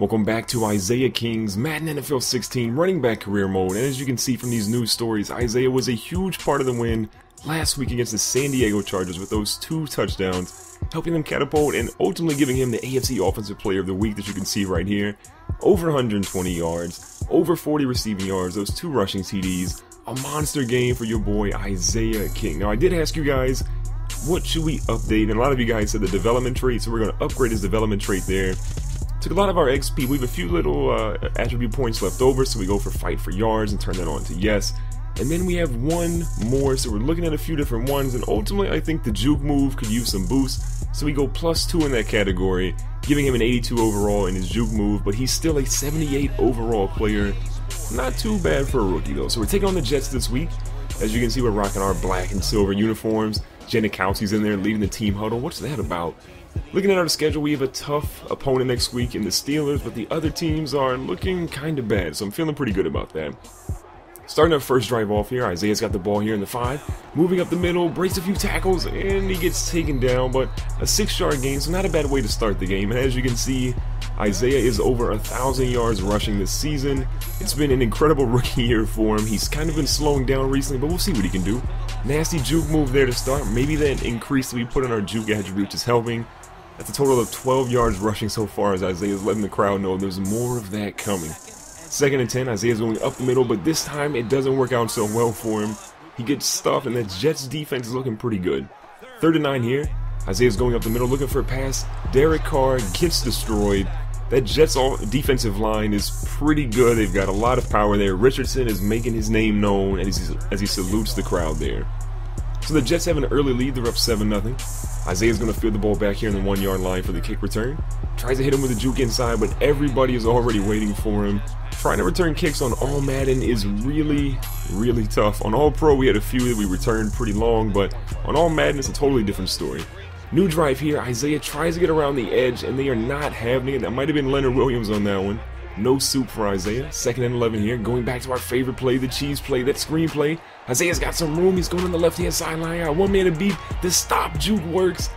Welcome back to Isaiah King's Madden NFL 16 running back career mode. And as you can see from these news stories, Isaiah was a huge part of the win last week against the San Diego Chargers with those 2 touchdowns, helping them catapult and ultimately giving him the AFC Offensive Player of the Week that you can see right here. Over 120 yards, over 40 receiving yards, those 2 rushing TDs, a monster game for your boy Isaiah King. Now I did ask you guys, what should we update? And a lot of you guys said the development trait, so we're going to upgrade his development trait there. Took a lot of our XP. We have a few little attribute points left over, so we go for fight for yards and turn that on to yes. And then we have one more, so we're looking at a few different ones, and ultimately I think the juke move could use some boost, so we go +2 in that category, giving him an 82 overall in his juke move, but he's still a 78 overall player. Not too bad for a rookie though. So we're taking on the Jets this week. As you can see, we're rocking our black and silver uniforms. Janikowski's in there leading the team huddle. What's that about? Looking at our schedule, we have a tough opponent next week in the Steelers, but the other teams are looking kind of bad, so I'm feeling pretty good about that. Starting our first drive off here, Isaiah's got the ball here in the 5, moving up the middle, breaks a few tackles, and he gets taken down, but a 6-yard gain, so not a bad way to start the game. And as you can see, Isaiah is over 1,000 yards rushing this season. It's been an incredible rookie year for him. He's kind of been slowing down recently, but we'll see what he can do. Nasty juke move there to start. Maybe that increase that we put on our juke attribute is helping. That's a total of 12 yards rushing so far, as Isaiah's letting the crowd know there's more of that coming. 2nd and 10, Isaiah's going up the middle, but this time it doesn't work out so well for him. He gets stuffed, and that Jets defense is looking pretty good. 3rd and 9 here, Isaiah's going up the middle looking for a pass. Derek Carr gets destroyed. That Jets defensive line is pretty good. They've got a lot of power there. Richardson is making his name known as he salutes the crowd there. So the Jets have an early lead. They're up 7-0. Isaiah's going to field the ball back here in the 1-yard line for the kick return. Tries to hit him with a juke inside, but everybody is already waiting for him. Trying to return kicks on All Madden is really, really tough. On All Pro, we had a few that we returned pretty long, but on All Madden, it's a totally different story. New drive here. Isaiah tries to get around the edge, and they are not having it. That might have been Leonard Williams on that one. No soup for Isaiah. 2nd and 11 here. Going back to our favorite play, the cheese play, that screen play. Isaiah's got some room. He's going on the left-hand sideline. Got one man to beat. The stop juke works.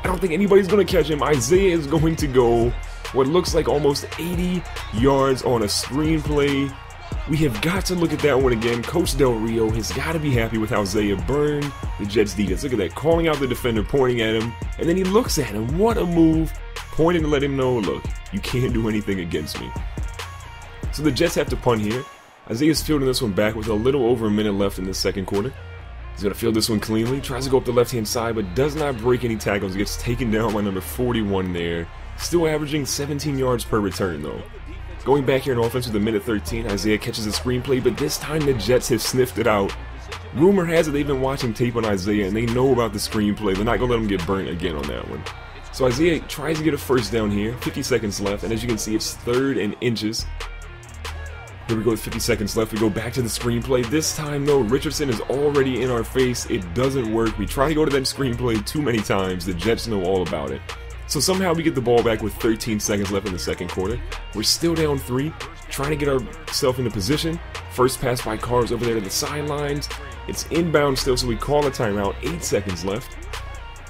I don't think anybody's going to catch him. Isaiah is going to go what looks like almost 80 yards on a screen play. We have got to look at that one again. Coach Del Rio has got to be happy with how Isaiah burned the Jets defense. Look at that, calling out the defender, pointing at him, and then he looks at him. What a move, pointing to let him know, look, you can't do anything against me. So the Jets have to punt here. Isaiah's fielding this one back with a little over a minute left in the 2nd quarter. He's going to field this one cleanly, tries to go up the left-hand side, but does not break any tackles. He gets taken down by number 41 there. Still averaging 17 yards per return, though. Going back here in offense with a minute 13, Isaiah catches a screenplay, but this time the Jets have sniffed it out. Rumor has it they've been watching tape on Isaiah, and they know about the screenplay. They're not going to let him get burnt again on that one. So Isaiah tries to get a first down here, 50 seconds left, and as you can see, it's 3rd and inches. Here we go with 50 seconds left. We go back to the screenplay. This time, though, Richardson is already in our face. It doesn't work. We try to go to that screenplay too many times. The Jets know all about it. So somehow we get the ball back with 13 seconds left in the 2nd quarter. We're still down 3, trying to get ourselves into position. First pass by Carr is over there to the sidelines. It's inbound still, so we call a timeout. 8 seconds left.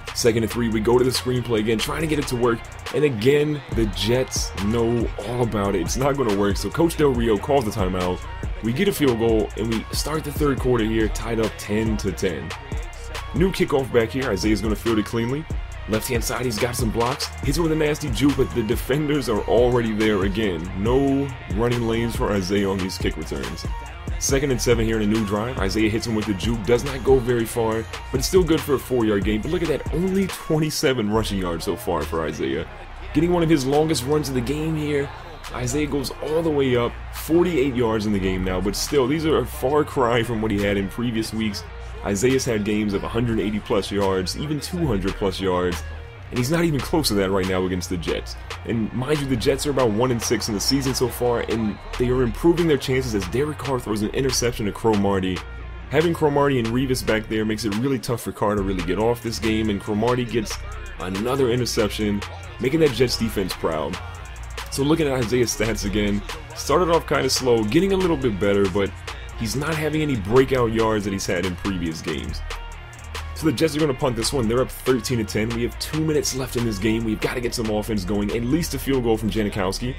2nd and 3, we go to the screenplay again, trying to get it to work. And again, the Jets know all about it. It's not going to work, so Coach Del Rio calls the timeout. We get a field goal, and we start the 3rd quarter here, tied up 10-10. New kickoff back here. Isaiah's going to field it cleanly. Left-hand side, he's got some blocks. Hits it with a nasty juke, but the defenders are already there again. No running lanes for Isaiah on these kick returns. 2nd and 7 here in a new drive. Isaiah hits him with the juke. Does not go very far, but it's still good for a 4-yard gain. But look at that, only 27 rushing yards so far for Isaiah. Getting one of his longest runs of the game here. Isaiah goes all the way up, 48 yards in the game now, but still, these are a far cry from what he had in previous weeks. Isaiah's had games of 180 plus yards, even 200 plus yards, and he's not even close to that right now against the Jets. And mind you, the Jets are about 1-6 in the season so far, and they are improving their chances as Derek Carr throws an interception to Cromartie. Having Cromartie and Revis back there makes it really tough for Carr to really get off this game, and Cromartie gets another interception, making that Jets defense proud. So looking at Isaiah's stats again, started off kind of slow, getting a little bit better, but he's not having any breakout yards that he's had in previous games. So the Jets are going to punt this one. They're up 13-10. We have 2 minutes left in this game. We've got to get some offense going. At least a field goal from Janikowski.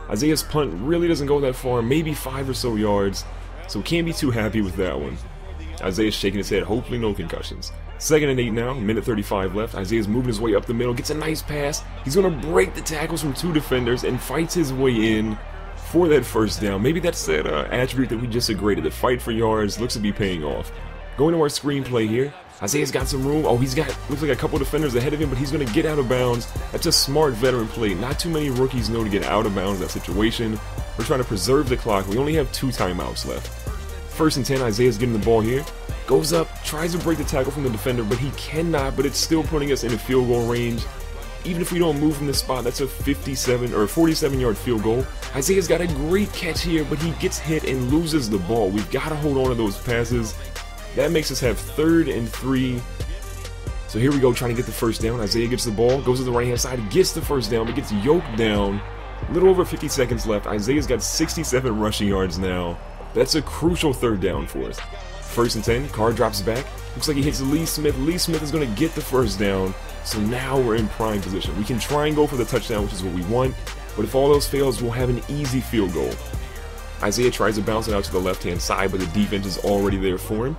Isaiah's punt really doesn't go that far, maybe 5 or so yards, so can't be too happy with that one. Isaiah's shaking his head, hopefully no concussions. 2nd and 8 now, minute 35 left. Isaiah's moving his way up the middle, gets a nice pass. He's going to break the tackles from 2 defenders and fights his way in for that first down. Maybe that's that attribute that we just agreed to. The fight for yards looks to be paying off. Going to our screenplay here. Isaiah's got some room. Oh, he's got, looks like a couple defenders ahead of him, but he's going to get out of bounds. That's a smart veteran play. Not too many rookies know to get out of bounds in that situation. We're trying to preserve the clock. We only have 2 timeouts left. 1st and 10, Isaiah's getting the ball here. Goes up, tries to break the tackle from the defender, but he cannot, but it's still putting us in a field goal range. Even if we don't move from this spot, that's a 57 or 47-yard field goal. Isaiah's got a great catch here, but he gets hit and loses the ball. We've got to hold on to those passes. That makes us have 3rd and 3. So here we go, trying to get the first down. Isaiah gets the ball, goes to the right-hand side, gets the first down, but gets yoked down. A little over 50 seconds left. Isaiah's got 67 rushing yards now. That's a crucial 3rd down for us. 1st and 10, Carr drops back. Looks like he hits Lee Smith. Lee Smith is going to get the first down. So now we're in prime position. We can try and go for the touchdown, which is what we want. But if all else fails, we'll have an easy field goal. Isaiah tries to bounce it out to the left-hand side, but the defense is already there for him.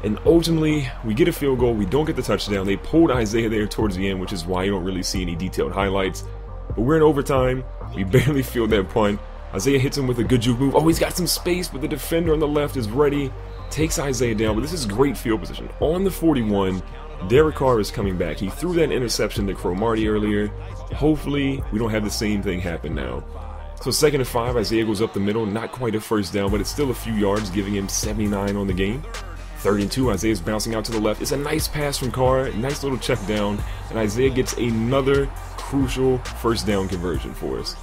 And ultimately, we get a field goal. We don't get the touchdown. They pulled Isaiah there towards the end, which is why you don't really see any detailed highlights. But we're in overtime. We barely field that punt. Isaiah hits him with a good juke move. Oh, he's got some space, but the defender on the left is ready. Takes Isaiah down, but this is great field position. On the 41, Derek Carr is coming back. He threw that interception to Cromartie earlier. Hopefully, we don't have the same thing happen now. So 2nd and 5, Isaiah goes up the middle. Not quite a first down, but it's still a few yards, giving him 79 on the game. 3rd and 2, Isaiah's bouncing out to the left. It's a nice pass from Carr, nice little check down, and Isaiah gets another crucial first down conversion for us.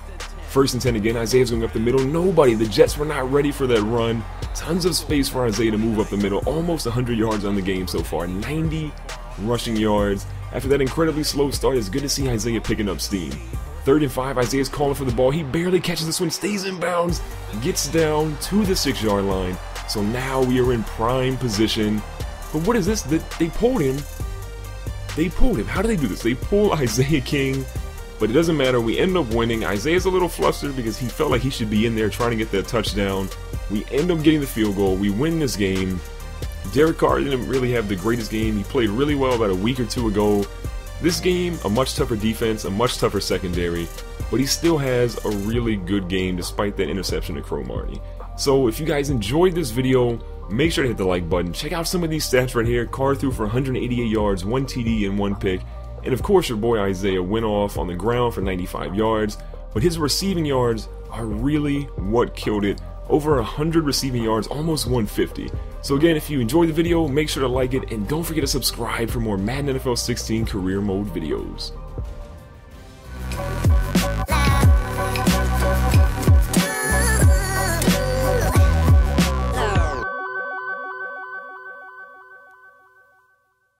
1st and 10 again, Isaiah's going up the middle. Nobody, the Jets were not ready for that run. Tons of space for Isaiah to move up the middle. Almost 100 yards on the game so far, 90 rushing yards. After that incredibly slow start, it's good to see Isaiah picking up steam. 3rd and 5, Isaiah's calling for the ball. He barely catches this one, stays in bounds, gets down to the 6-yard line. So now we are in prime position. But what is this? They pulled him. They pulled him. How do they do this? They pull Isaiah King, but it doesn't matter. We end up winning. Isaiah's a little flustered because he felt like he should be in there trying to get that touchdown. We end up getting the field goal. We win this game. Derek Carr didn't really have the greatest game. He played really well about a week or 2 ago. This game, a much tougher defense, a much tougher secondary, but he still has a really good game despite that interception to Cromartie. So if you guys enjoyed this video, make sure to hit the like button. Check out some of these stats right here. Carr threw for 188 yards, 1 TD and 1 pick. And of course your boy Isaiah went off on the ground for 95 yards. But his receiving yards are really what killed it. Over 100 receiving yards, almost 150. So again, if you enjoyed the video, make sure to like it. And don't forget to subscribe for more Madden NFL 16 career mode videos.